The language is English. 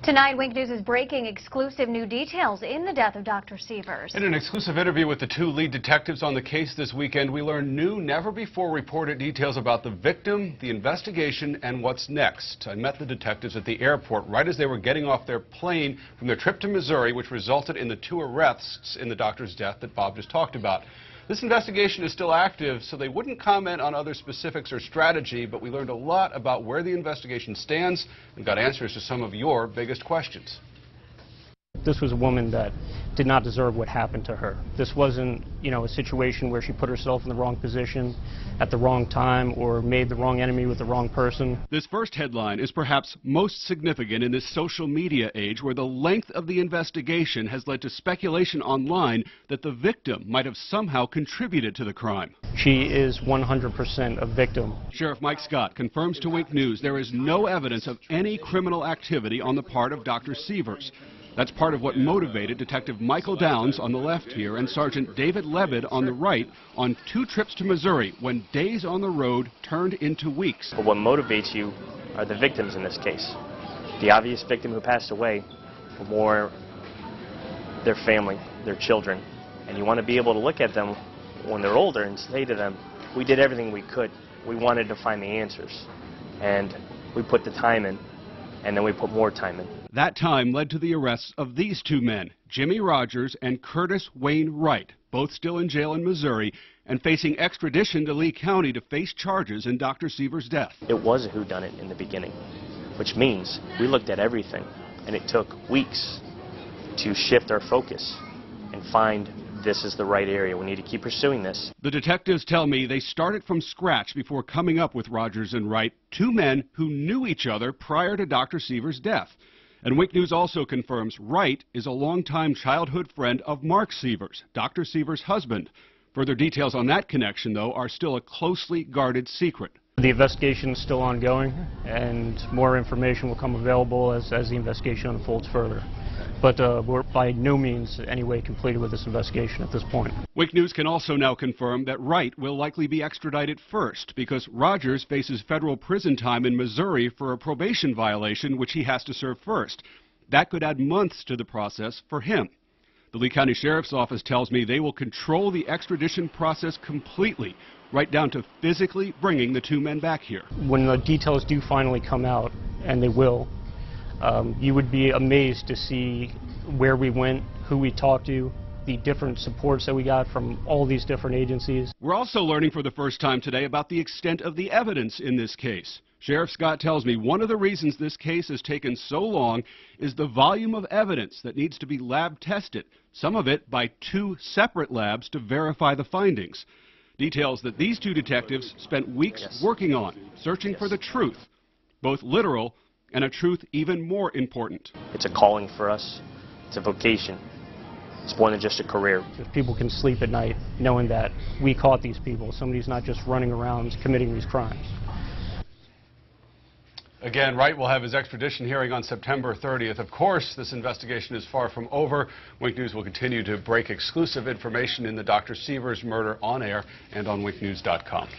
Tonight, Wink News is breaking exclusive new details in the death of Dr. Sievers. In an exclusive interview with the two lead detectives on the case this weekend, we learned new, never-before-reported details about the victim, the investigation, and what's next. I met the detectives at the airport right as they were getting off their plane from their trip to Missouri, which resulted in the two arrests in the doctor's death that Bob just talked about. This investigation is still active, so they wouldn't comment on other specifics or strategy, but we learned a lot about where the investigation stands and got answers to some of your biggest questions. This was a woman that did not deserve what happened to her. This wasn't, a situation where she put herself in the wrong position at the wrong time or made the wrong enemy with the wrong person. This first headline is perhaps most significant in this social media age where the length of the investigation has led to speculation online that the victim might have somehow contributed to the crime. She is 100% a victim. Sheriff Mike Scott confirms to Wink News there is no evidence of any criminal activity on the part of Dr. Sievers. That's part of what motivated Detective Michael Downs on the left here and Sergeant David Lebid on the right on 2 trips to Missouri when days on the road turned into weeks. But what motivates you are the victims in this case. The obvious victim who passed away, or more their family, their children. And you want to be able to look at them when they're older and say to them, we did everything we could. We wanted to find the answers. And we put the time in, and then we put more time in. That time led to the arrests of these 2 men, Jimmy Rodgers and Curtis Wayne Wright, both still in jail in Missouri and facing extradition to Lee County to face charges in Dr. Sievers' death. It was a whodunit in the beginning, which means we looked at everything, and it took weeks to shift our focus and find this is the right area. We need to keep pursuing this. The detectives tell me they started from scratch before coming up with Rodgers and Wright, 2 men who knew each other prior to Dr. Sievers' death. And Wink News also confirms Wright is a longtime childhood friend of Mark Sievers, Dr. Sievers' husband. Further details on that connection, though, are still a closely guarded secret. The investigation is still ongoing, and more information will come available as the investigation unfolds further. But we're by no means any way completed with this investigation at this point. Wink News can also now confirm that Wright will likely be extradited first because Rodgers faces federal prison time in Missouri for a probation violation which he has to serve first. That could add months to the process for him. The Lee County Sheriff's Office tells me they will control the extradition process completely, right down to physically bringing the 2 men back here. When the details do finally come out, and they will, you would be amazed to see where we went, who we talked to, the different supports that we got from all these different agencies. We're also learning for the first time today about the extent of the evidence in this case. Sheriff Scott tells me one of the reasons this case has taken so long is the volume of evidence that needs to be lab tested, some of it by 2 separate labs to verify the findings. Details that these 2 detectives spent weeks working on, searching for the truth, both literal and a truth even more important. It's a calling for us. It's a vocation. It's more than just a career. If people can sleep at night knowing that we caught these people, somebody's not just running around committing these crimes. Again, Wright will have his extradition hearing on September 30th. Of course, this investigation is far from over. Wink News will continue to break exclusive information in the Dr. Sievers murder on air and on winknews.com.